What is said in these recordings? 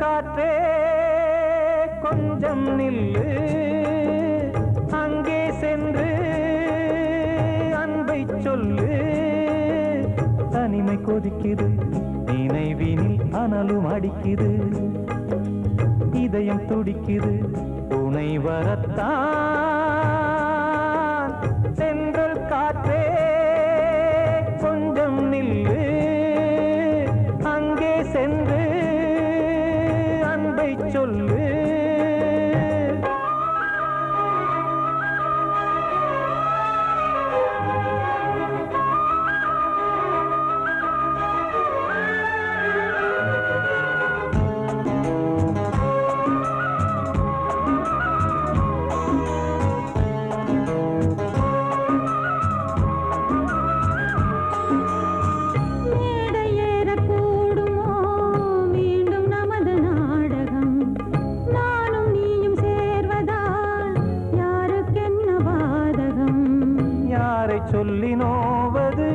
காற்றே கொஞ்சம் நில்லு, அங்கே சென்று அன்பை சொல்லு. தனிமை கொதிக்குது, நினைவினில் அனலும் அடிக்குது, இதயம் துடிக்குது, துணை வரத்தான். சென்றல் காற்றே கொஞ்சம் நில்லு, அங்கே சென்று சொல்லு. சொல்லி நோவது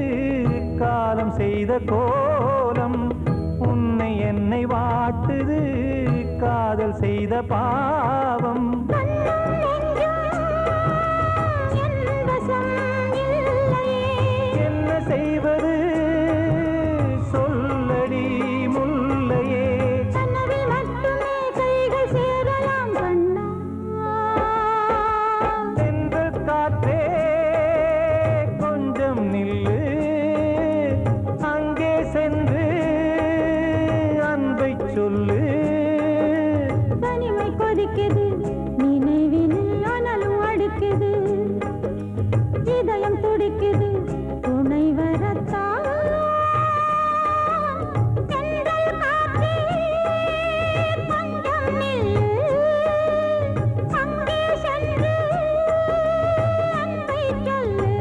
காலம் செய்த கோலம், உன்னை என்னை வாட்டுது காதல் செய்த பாவம். என்ன செய்வது சொல்லடி முல்லையே, சென்ற காற்றே நில்லு, அங்கே சென்று அன்பை சொல்லு. தனிமை கொதிக்குது, நினைவினில் அனலும் அடிக்குது, இதயம் துடிக்குது, துணை வரத்தான். சென்றல் காற்றே கொஞ்சம் நில்லு, அங்கே சென்று அன்பை சொல்லு.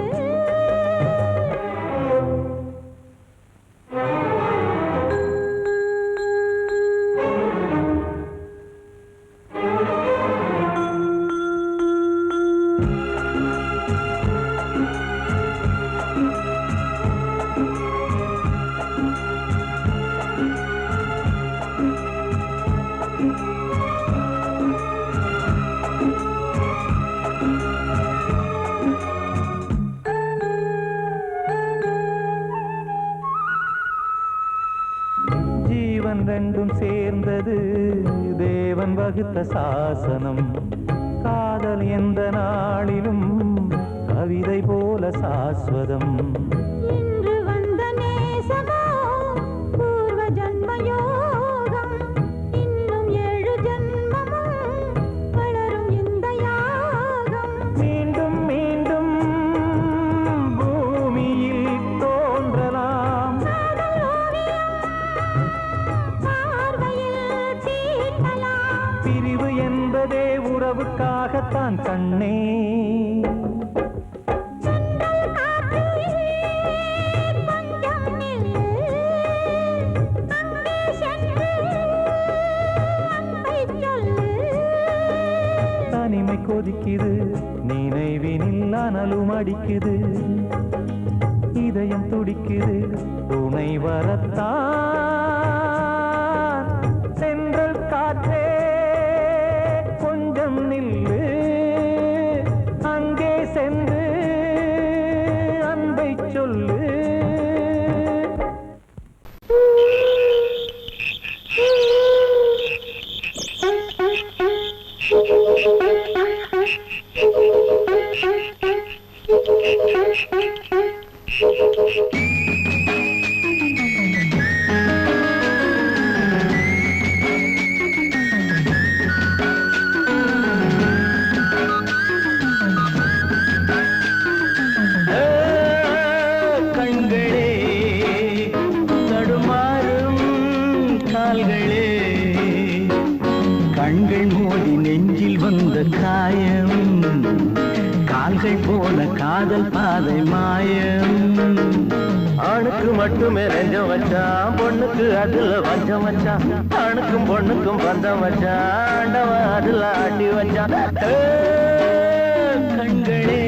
ஜீவன் ரெண்டும் சேர்ந்தது தேவன் வகுத்த சாசனம். காதல் எந்த நாளிலும் கவிதை போல சாஸ்வதம். இன்று வந்த நேசமோ பூர்வ ஜன்ம யோகம், இன்னும் 7 ஜன்மமும் வளரும் இந்த யாகம். மீண்டும் மீண்டும் பூமியில் தோன்றலாம், பிரிவு என்பதே உறவுக்காகத்தான் கண்ணே. தனிமை கொதிக்குது, நினைவினில் அனலும் அடிக்குது, இதயம் துடிக்குது, துணை வரத்தான். சென்றல் காற்றே கொஞ்சம் நில்லு, அங்கே சென்று அன்பை சொல்லு. கண்கள் மோதி நெஞ்சில் வந்த காயம் கால்கள் போன காதல் பாதை மாயம் ஆணுக்கு மட்டுமே நெஞ்சம் வச்சான் பொண்ணுக்கு அதுல வஞ்சம் வச்சான் ஆணுக்கும் பொண்ணுக்கும் பந்தம் வச்சான் ஆண்டவன் அதுல ஆட்டி வச்சான் கண்களே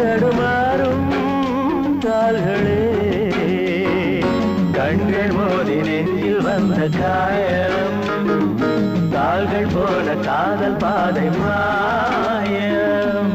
தடுமாறும் கால்களே கண்கள் மோதி நெஞ்சில் வந்த காயம் கால்கள் போல காதல் பாதை மாயம்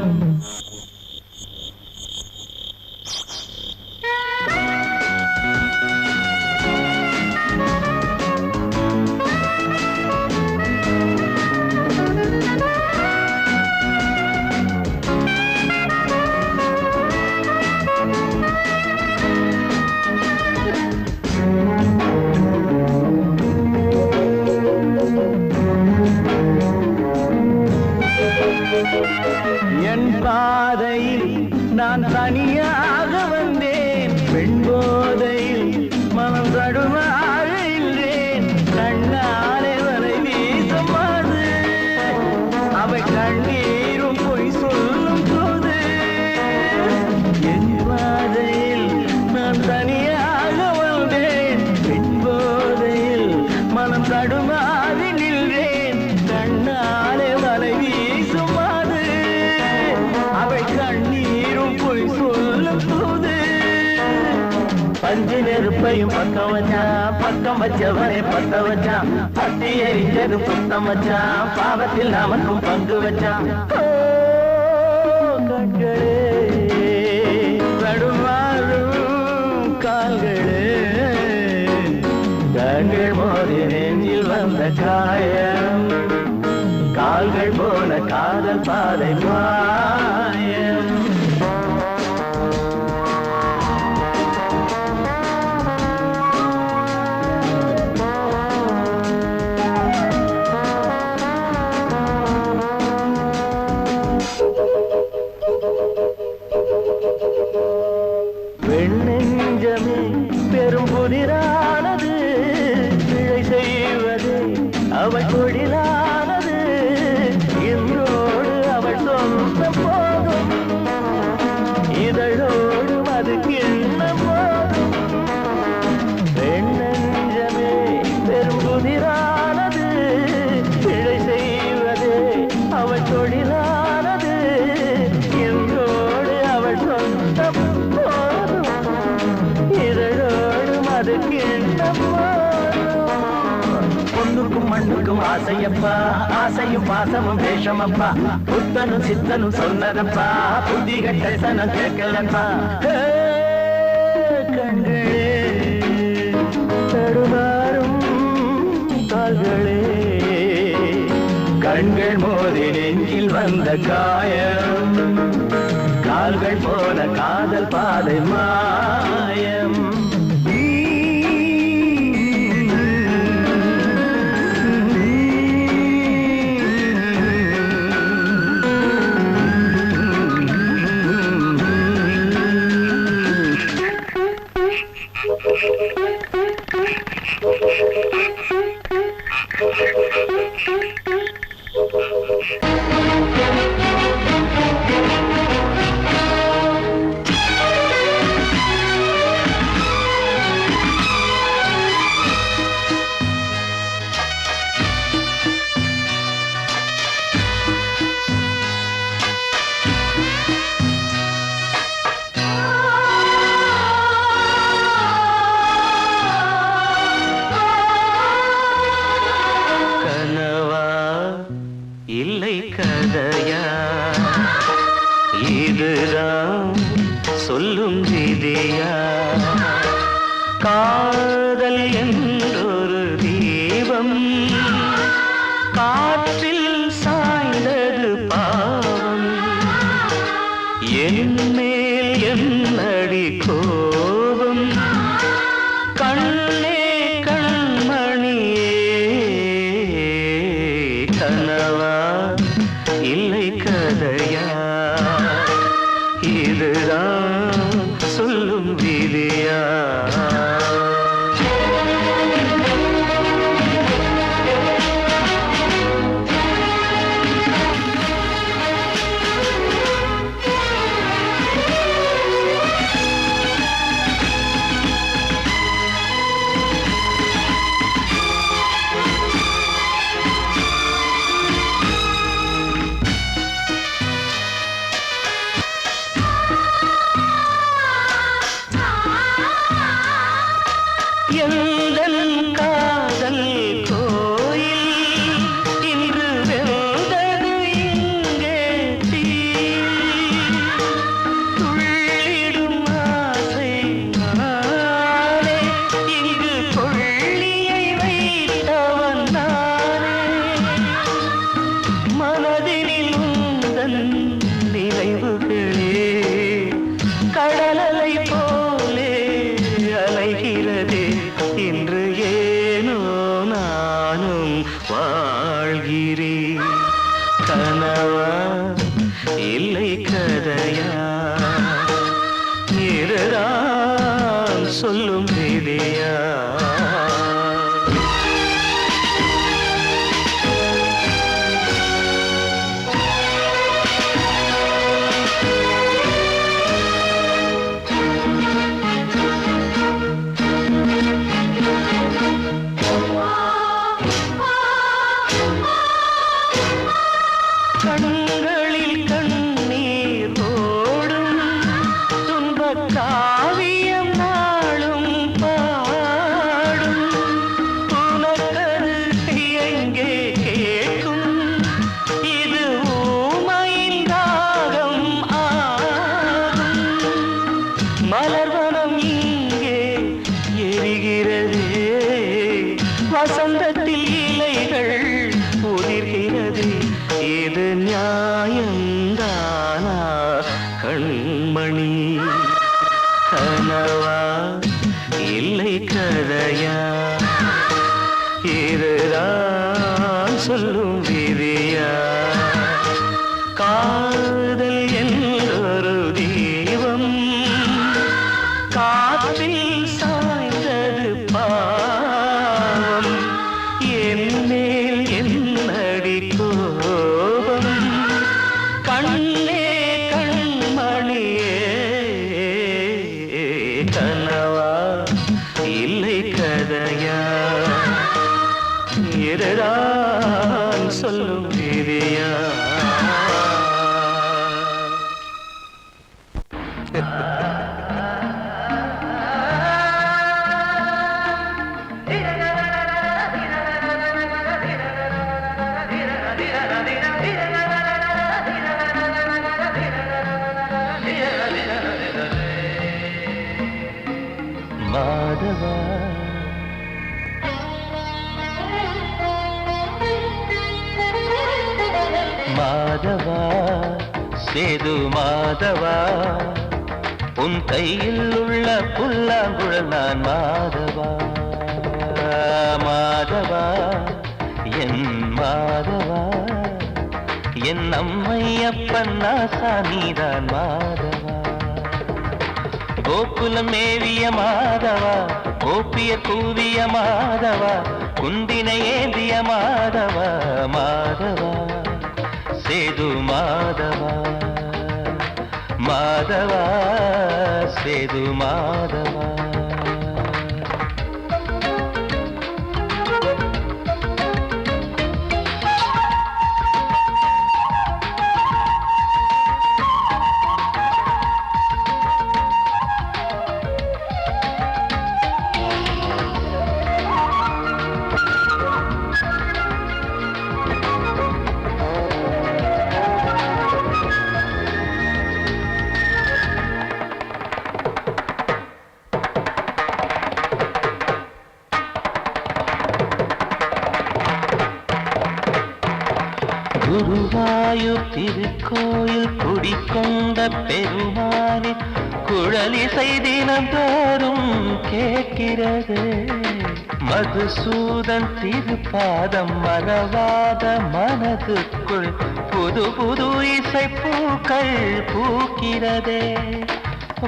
என் பாதையில் நான் தனியாக வந்தேன் பெண் போதையில் மனம் தடுமாக இல்லேன் கண்ணாலே வரை வீசமாது அவை கண்ணீரும் பொய் சொல்லும் போது என் பாதையில் நான் தனியாக வந்தேன் பெண் போதையில் மனம் தடுமாறி நின்றேன் கண்ணாலே வரை வீசுமாது அவை கண்ணீரும் பொய் சொல்லும் போது பஞ்சு நெருப்பையும் பக்கம் வச்சான் பக்கம் வச்சவரை பத்த வச்சான் பட்டி எரிஞ்சதும் சுத்தம் வச்சான் பாவத்தில் நமக்கும் பங்கு வச்சான் கண்களே தடுமாறும் கால்களே கண்கள் மோதி நெஞ்சில் வந்த காயம் கால்கள் போல காதல் பாதை மாயம் வெண்ணெஞ்சமே பெரும் புதிரானது பிழை செய்வது அவள் தொழிலானது இன்றோடு அவள் சொந்த போதும் இதழோடு அது கிண்ண போதும் வெண்ணெஞ்சமே பெரும் புதிரானது பிழை செய்வது அவள் தொழிலானது இன்றோடு அவள் சொந்த அது பொண்ணுக்கும் மண்ணுக்கும் ஆசையப்பா ஆசையும் பாசமும் வேஷமப்பா புத்தனும் சித்தனும் சொன்னதப்பா புத்தி கட்ட சனம் கேட்கலப்பா கண்களே தடுமாறும் கால்களே கண்கள் மோதி நெஞ்சில் வந்த காயம் கால்கள் போல காதல் பாதை மாயம் இல்லை கதையா இதுதான் சொல்லும் விதியா காதல் என்றொரு தீபம் காற்றில் சாய்ந்தது பாவம் என் மேல் என்னடி கோபம் கண்ணே கண்மணியே கனவா இல்லை கதையா இதுதான் சொல்லும் விதியா வாழ்கிறேன். கனவா இல்லை கதையா, இதுதான் சொல்லும் விதியா? கண்களில் கண்ணீர் ஓடும் துன்பக் காவியம் நாளும் பாடும். உனக்கது எங்கே கேட்கும், இது ஊமையின் ராகம் ஆகும். மலர்வனம் இங்கே எரிகிறதே, வசந்தத்தில் இலைகள் உதிர்கிறது. இது நியாயந்தானா கண்மணி? கனவா இல்லை கதையா, இதுதான் சொல்லும் விதியா? காதல் என்றொரு தீபம் காற்றில் சாய்ந்தது பாவம். என்னேல் என்னடி கோபம், கண்ணே கண்மணியே. கனவா இல்லை கதையா, இதுதான் சொல்லும் விதியா? மாதவா மாதவா சேது மாதவா, உன் கையில் உள்ள புல்லாங்குழல் நான் மாதவா. மாதவா என் மாதவா, என் அம்மையப்பன் நாசா நீதான் மாதவா. கோகுலம் மேவிய மாதவா, கோப்பிய கூவிய மாதவா, குந்தினை ஏந்திய மாதவா. மாதவா சேது மாதவா, மாதவா சேது மாதவா. குருவாயூர் திருக்கோயில் குடிக்கொண்ட பெருமானே, குழலிசை தினந்தோறும் கேட்கிறது. மதுசூதன் திருப்பாதம் மறவாத மனதுக்குள் புது புது இசை பூக்கள் பூக்கிறதே.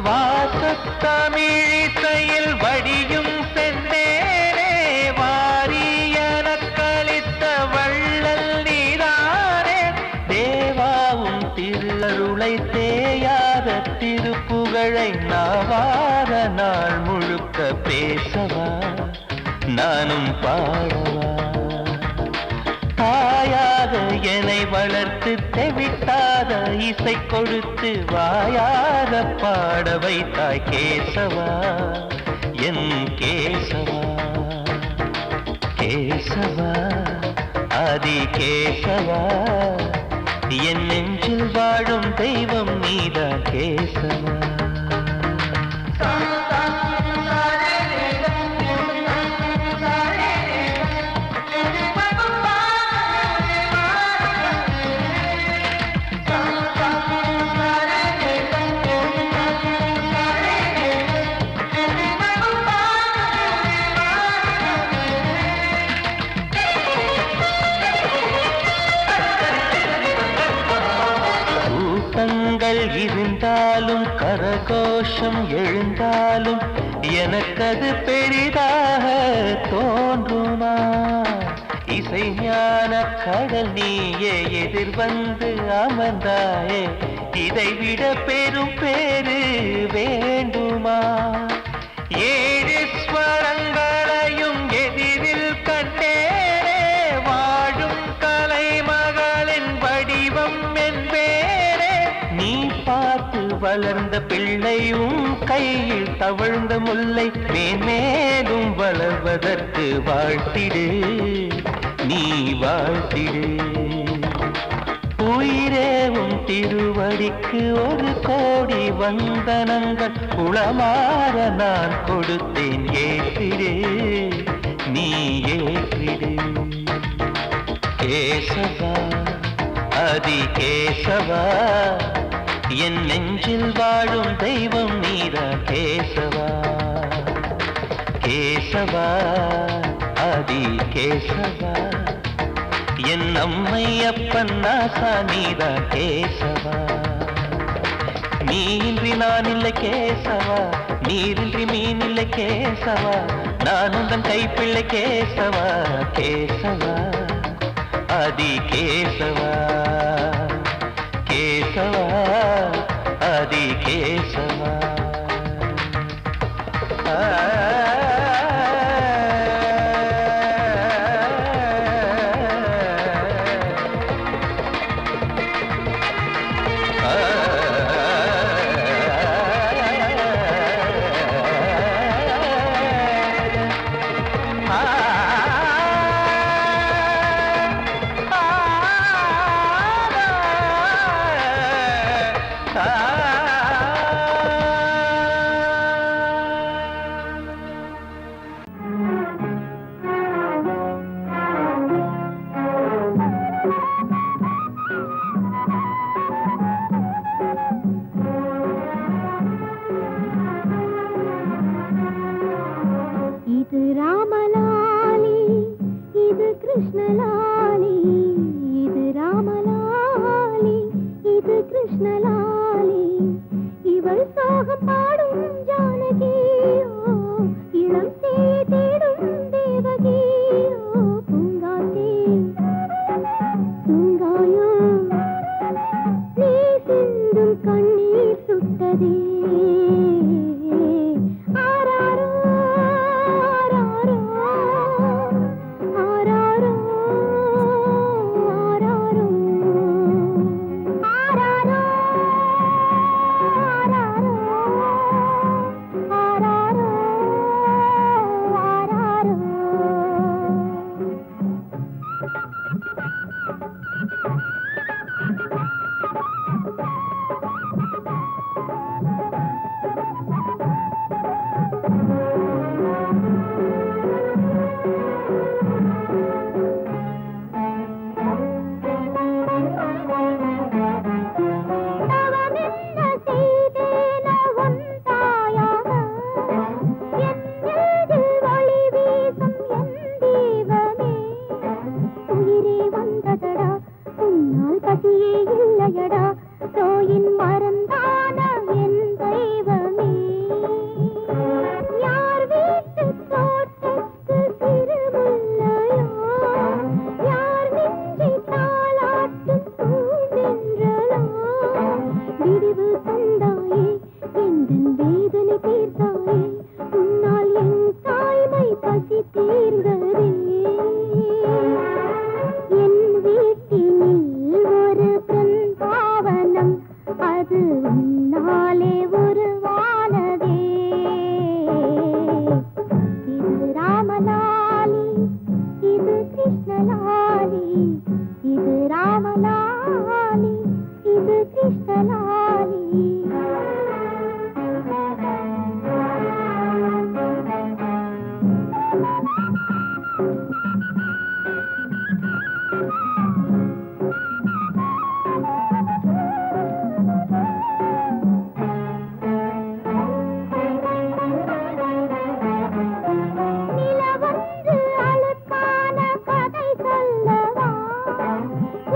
வாசத்தமிழிசையில் வடியும் செந்தேனே, வாரியன கழித்த வள்ளல் நீதானே. தேவாவும் திருஅருளை தேயாத திருப்புகழை நாவார நாள் முழுக்க பேசவா, நானும் பாடவா. தாயாக என்னை வளர்த்து தெவிட்டாத இசை கொடுத்து வாயாக பாட வைத்தாய் கேசவா, என் கேசவா. கேசவா ஆதி கேசவா, என் நெஞ்சில் வாழும் தெய்வம் நீதான் கேசவா. கரைகள் இருந்தாலும் கரகோஷம் எழுந்தாலும் எனக்கது பெரிதாக தோன்றுமா? இசை ஞான கடல் நீயே எதிர்வந்து அமர்ந்தாயே, இதைவிட பெரும் பேரு வேண்டுமா? ஏழு ஸ்வரங்களையும் எதிரில் கண்டேனே, வாழும் கலைமகளின் வடிவம் என்பேனே. நீ பார்த்து வளர்ந்த பிள்ளையும் கையில் தவழ்ந்த முல்லை, மேன்மேலும் வளர்வதற்கு வாழ்த்திடு, நீ வாழ்த்திடு. உயிரேவும் திருவடிக்கு ஒரு கோடி வந்தனங்கள் உளமாற நான் கொடுத்தேன், ஏற்றிடு, நீ ஏற்றிடு. கேசவா அதி கேசவா, என் நெஞ்சில் வாழும் தெய்வம் நீதான் கேசவா. கேசவா அதி கேசவா, என் அம்மை அப்பன் நாசா நீதான் கேசவா. நீயின்றி நான் இல்லை கேசவா, நீரின்றி மீன் இல்லை கேசவா, நான் உந்தன் கைப்பிள்ளை கேசவா. கேசவா அதி கேசவா, கேசவா அதி கேசவா.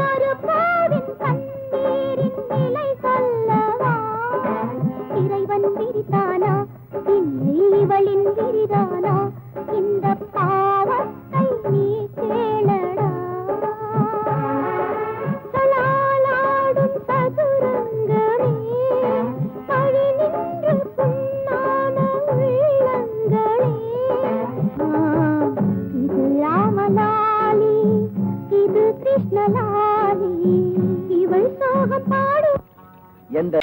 ஒரு பாவின் கண்ணீரின் நிலை சொல்ல நலாலி இவள் சோகம் பாடும் எந்த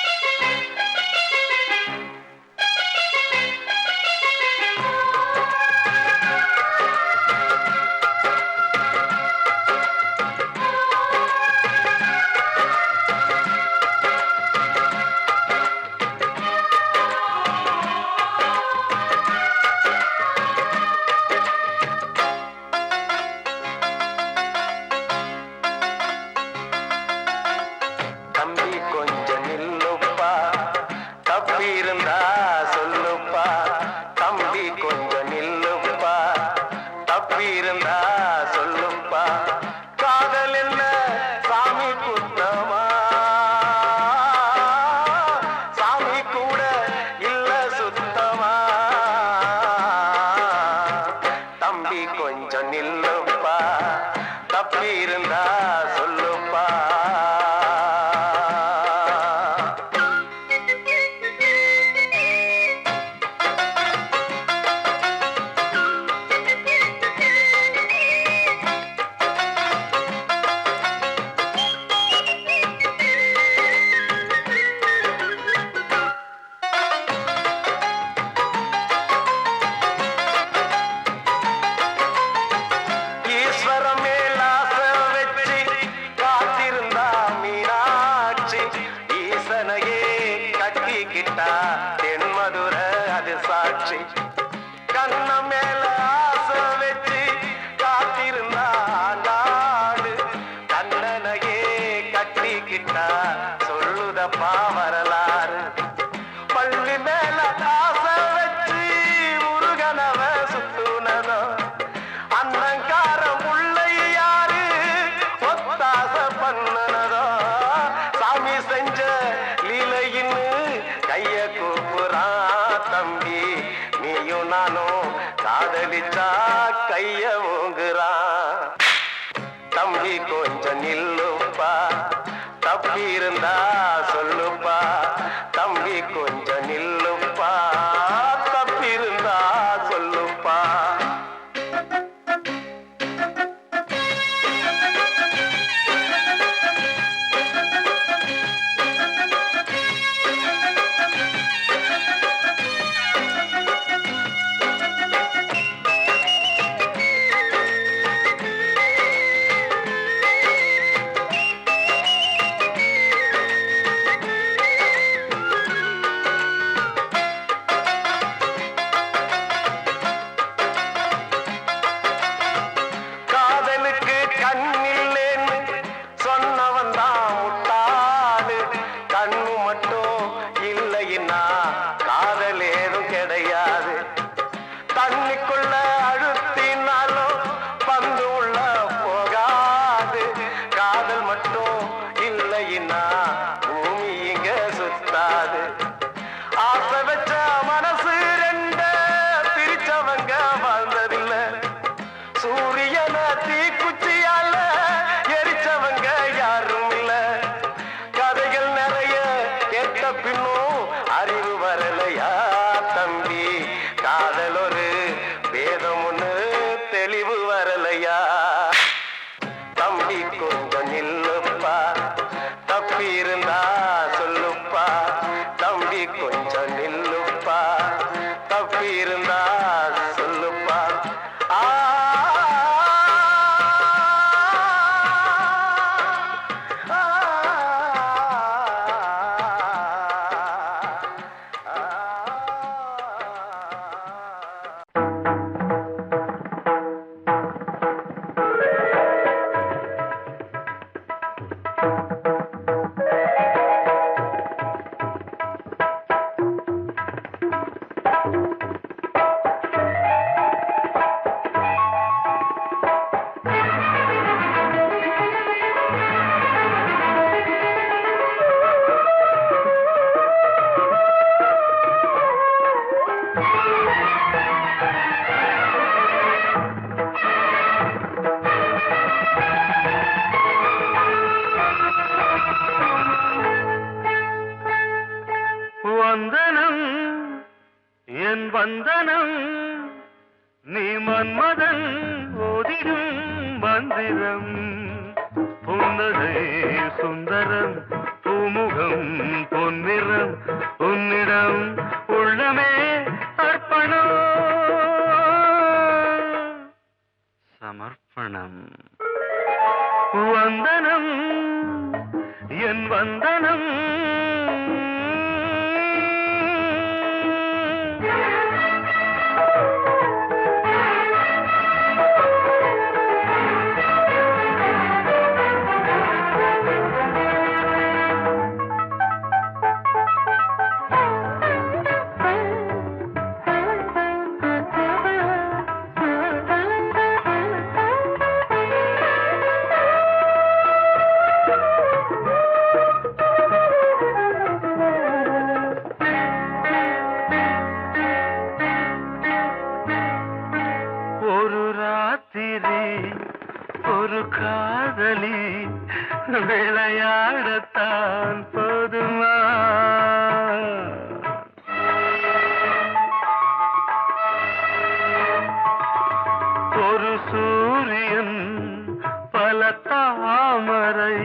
வந்தனம் என் வந்தனம் நீ மன்மதன் ஓதிடும் மந்திரம் சுந்தரம் பூமுகம் பொன்னிறம் உன்னிடம் உள்ளமே அர்ப்பணம் சமர்ப்பணம் வந்தனம் என் வந்தனம் ஒரு காதலி விளையாடத்தான் போதுமா ஒரு சூரியன் பல தாமரை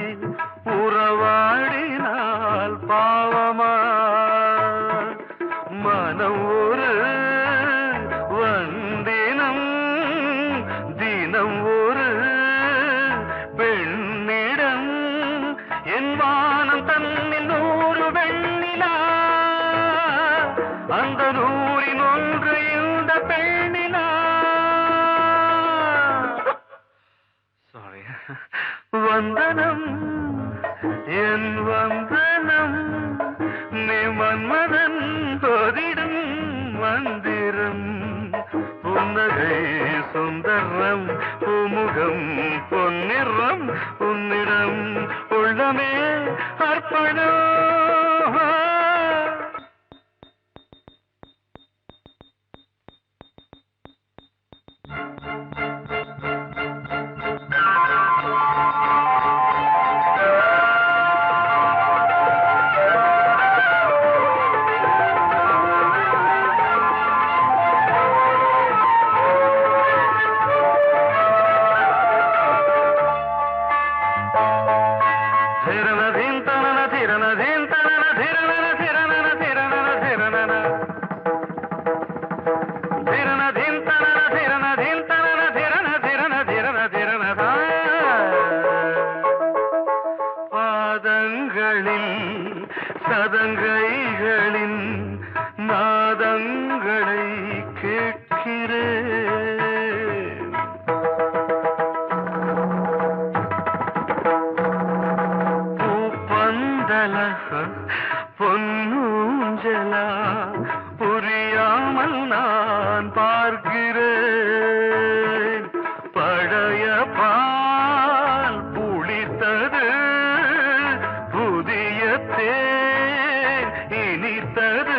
உறவாடினால் பாவமா மனம் ஒரு வந்தினம் தினம் ஒரு பெண்ணிடம் என் வானம் தன்னில் 100 வெண்ணிலா அந்த 100இன் ஒன்று இந்த பெண்ணிலா சாரி வந்தனம் என் வந்தனம் நீ மன்மதன் போதிடும் மந்திரம் புன்னகை சுந்தரம் பூமுகம் பொன்னிறம் உன்னிடம் உள்ளமே அர்ப்பணம் சதங்கைகளின் நாதங்களை கேட்கிறேன் பூப்பந்தல பொன்னூஞ்சலா புரியாமல் நான் பார்க்கிறேன் பழைய பால் புளித்தது புதிய இனித்தது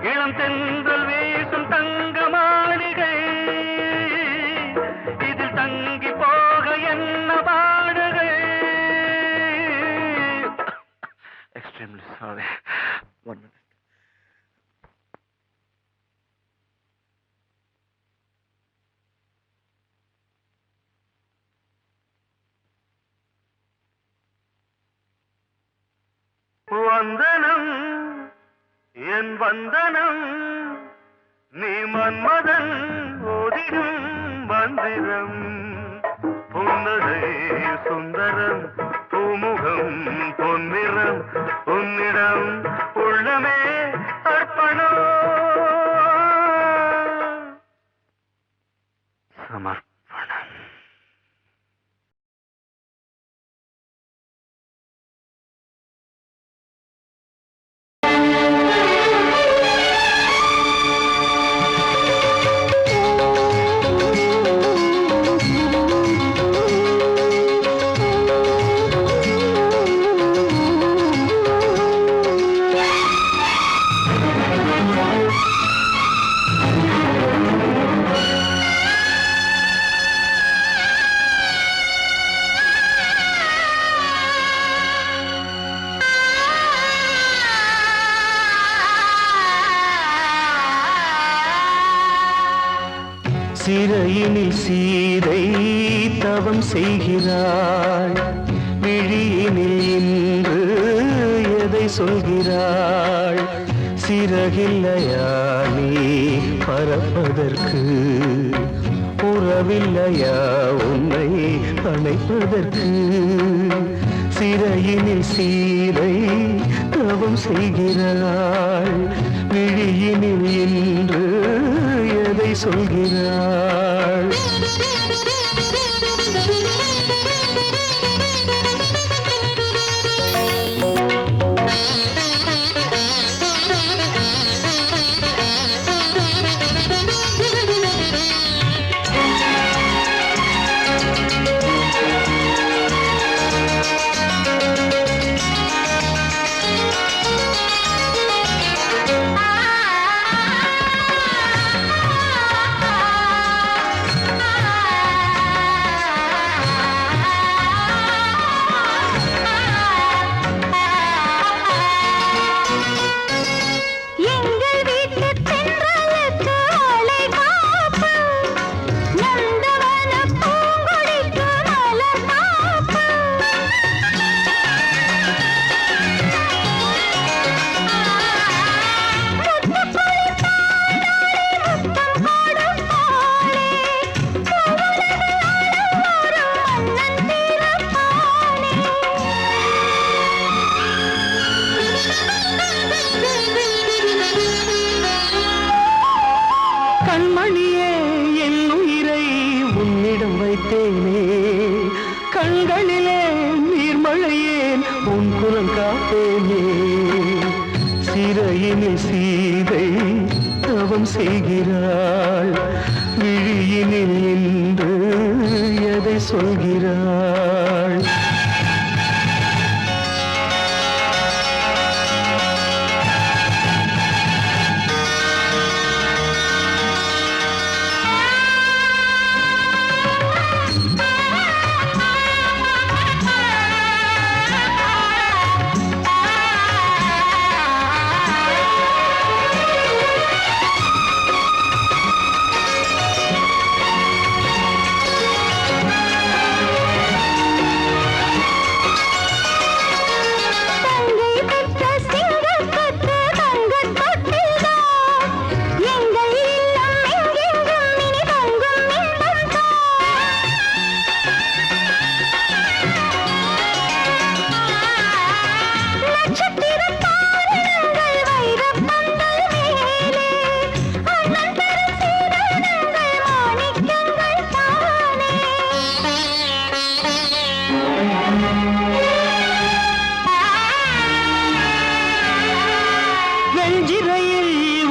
இளம் தென்றல் வீசும் தங்க மாளிகை இதில் தங்கி போக என்ன பாடுகை எக்ஸ்ட்ரீம்லி சாரி 1 minute வந்தனம் என் வந்தனம் நீ மன்மதன் ஓதிடும் மந்திரம் புன்னகை சுந்தரம் பூமுகம் பொன்னிறம் உன்னிடம் உள்ளமே அர்ப்பணம் சமர்ப்பணம் சிறையினில் சீதை தவம் செய்கிறாள் விழியினில் சொல்கிறாள். சிறகில்லையா நீ பறப்பதற்கு, உறவில்லையா உன்னை அணைப்பதற்கு. சிறையினில் சீதை தவம் செய்கிறாள். விழியினில் இன்று எதை சொல்கிறாள்? கண்மணியே என் உயிரை உன்னிடம் வைத்தேனே, கண்களிலே நீர்மழையேன் உன் குரல் காப்பேனே. சிறையினில் சீதை தவம் செய்கிறாள். விழியினில் இன்று எதை சொல்கிறாள்?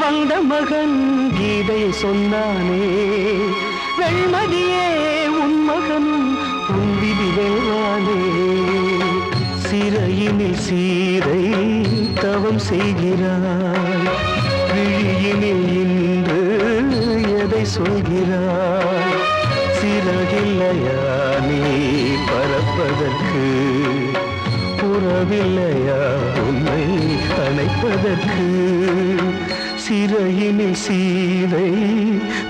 வந்த மகன் கீதை சொன்னானே, வெண்மதியே உன் மகனும் உன் விதி வெல்வானே. சிறையினில் சீதை தவம் செய்கிறாள். விழியினில் இன்று எதை சொல்கிறாள்? சிறகில்லையா நீ பறப்பதற்கு, உறவில்லையா உன்னை அணைப்பதற்கு. சிறையினில் சீதை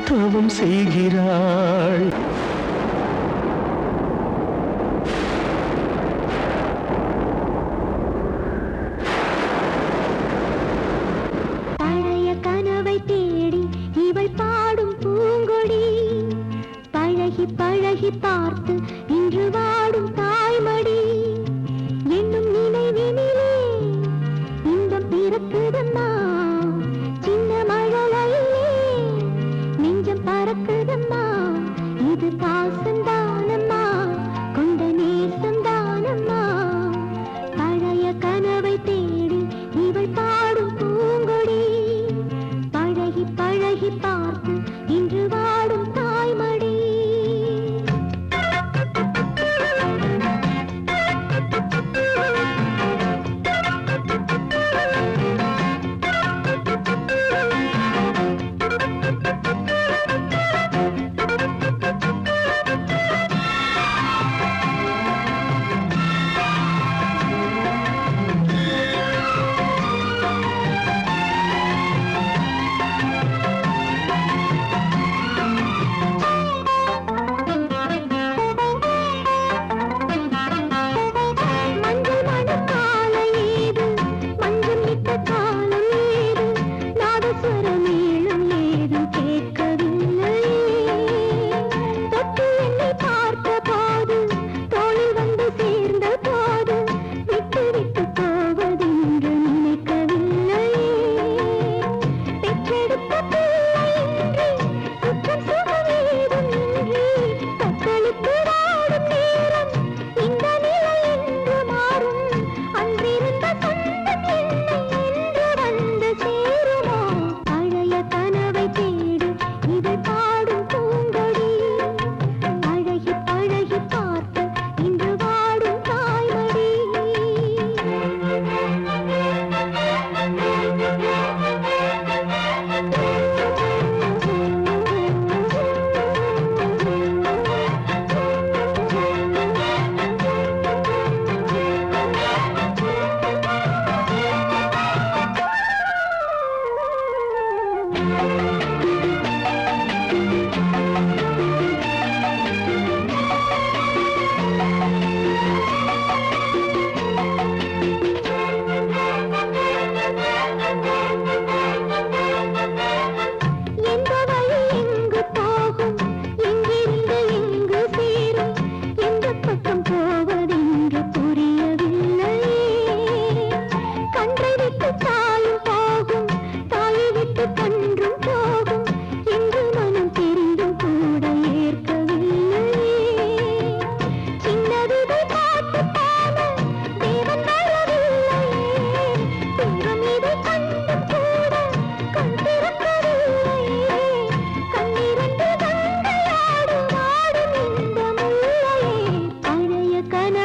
தவம் செய்கிறாள். பழைய கனவை தேடி இவள் பாடும் பூங்கொடி, பழகி பழகி பார்த்து இன்று வாடும் தாய்மடி. என்னும் நினைவினிலே இன்பம் பிறக்குதம்மா, சின்ன மழலையிலே நெஞ்சம் பறக்குதம்மா. இது பாசந்தானம்மா, கொண்ட நேசந்தானம்மா. பழைய கனவை தேடி இவள் பாடும் பூங்கொடி, பழகி பழகி பார்த்து இன்று வாடும் தாய்மடி.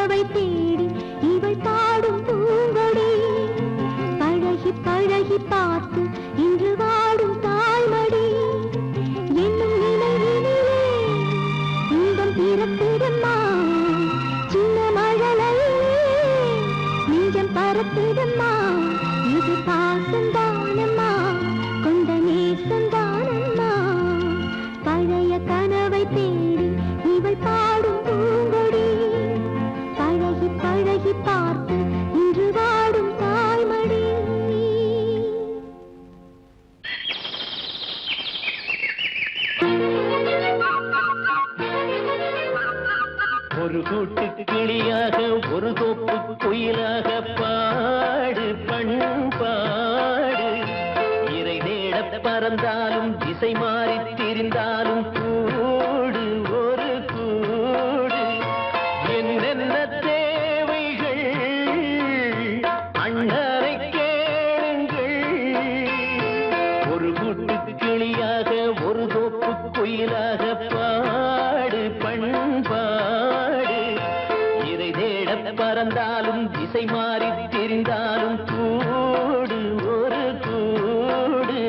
கனவை தேடி இவள் பாடும் பூங்கொடி பழகி பழகி பார்த்து இன்று வாடும் தாய்மடி என்னும் நினைவினிலே இன்பம் பிறப்பிடம்மா சின்ன மழலையே நெஞ்சம் பரப்பிடம்மா இது பாசந்தானம்மா கொண்ட நேசந்தானம்மா பழைய கனவை தேடி இவள் பாடும் பூங்கொடி பழகி பழகி பார்த்து இன்று வாடும் தாய்மடி ஒரு கூட்டு கிளியாக ஒரு தோப்பு குயிலாக பாடு பண்பாடு இறை தேட பறந்தாலும் திசை மாறி திரிந்தாலும் கூடு ஒரு கூடு என்னென்ன தேவைகள் அண்ணரை கேளுங்கள் ஒரு கூட்டு கிளியாக ஒரு தோப்பு குயிலாக பாடு பண்பாடு இறை தேட பறந்தாலும் திசை மாறி தெரிந்தாலும் கூடு ஒரு கூடு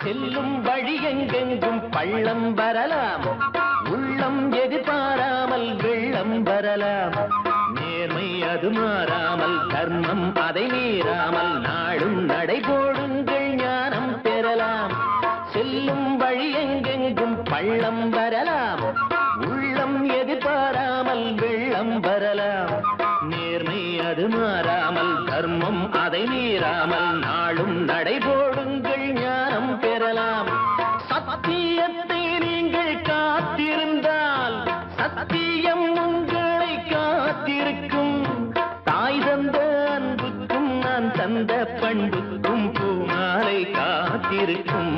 செல்லும் வழி எங்கெங்கும் பள்ளம் வரலாம் உள்ளம் எதிர்பாராமல் வெள்ளம் வரலாம் நேர்மை அது மாறாமல் தர்மம் அதை மீறாமல் நாடும் நடைபோடுங்கள் ஞானம் பெறலாம் செல்லும் வழி எங்கெங்கும் பள்ளம் வரலாம் உள்ளம் எதிர்பாராமல் வெள்ளம் வரலாம் நேர்மை அது மாறாமல் தர்மம் அதை மீறாமல் நாளும் நடைபோடுங்கள் ஞானம் பெறலாம் சத்தியத்தை நீங்கள் காத்திருந்தால் சத்தியம் உங்களை காத்திருக்கும் தாய் தந்த அன்புக்கும் நான் தந்த பண்புக்கும் பூமாலை காத்திருக்கும்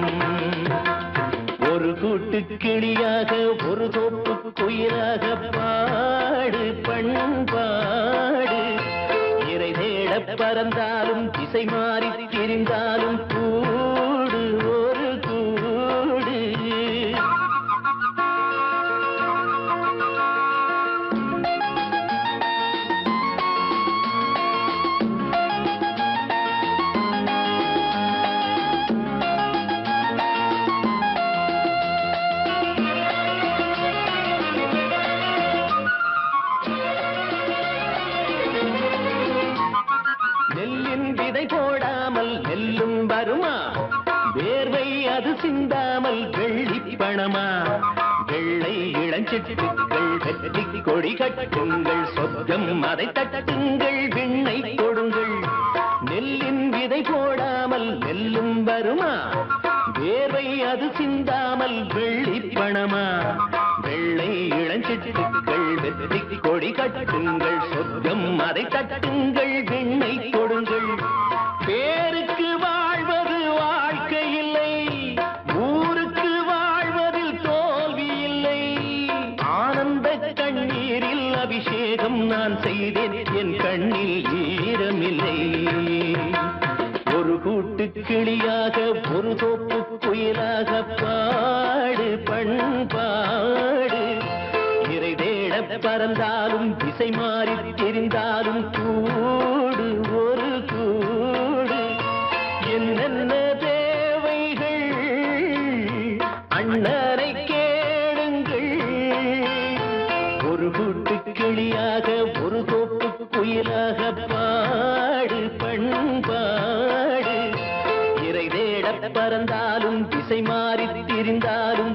ஒரு கூட்டு கிளியாக ஒரு தோப்பு குயிலாக பாடு பண்பாடு இறை தேட பறந்தாலும் திசை மாறி திரிந்தாலும் கூடு ஒரு கூடு போடாமல் நெல்லும் வருமா வேர்வை அது சிந்தாமல் வெள்ளி பணமா வெள்ளை இளஞ்சிட்டுக்கள் வெற்றி கொடி கட்டுங்கள் சொர்க்கம் அதை தட்டுங்கள் விண்ணை கொடுங்கள் நெல்லின் விதை போடாமல் நெல்லும் வருமா வேர்வை அது சிந்தாமல் வெள்ளி பணமா வெள்ளை இளஞ்சிட்டுக்கள் வெற்றி கொடி கட்டுங்கள் சொர்க்கம் அதை தட்டுங்கள் விண்ணை கொடுங்கள் பேருக்கு வாழ்வது வாழ்க்கை இல்லை ஊருக்கு வாழ்வதில் தோல்வி இல்லை ஆனந்த கண்ணீரில் அபிஷேகம் நான் செய்தேன் என் கண்ணில் ஈரமில்லை ஒரு கூட்டு கிளியாக ஒரு தோப்பு குயிலாக பாடு பண்பாடு இறை தேட பறந்தாலும் திசை மாறி தெரிந்தாலும் கூடு ஒரு கூடு என்னென்ன தேவைகள் அண்ணரை கேளுங்கள் ஒரு கூட்டு கிளியாக ஒரு தோப்பு குயிலாக பாடு பண்பாடு இறை தேட பறந்தாலும் திசை மாறி திரிந்தாலும்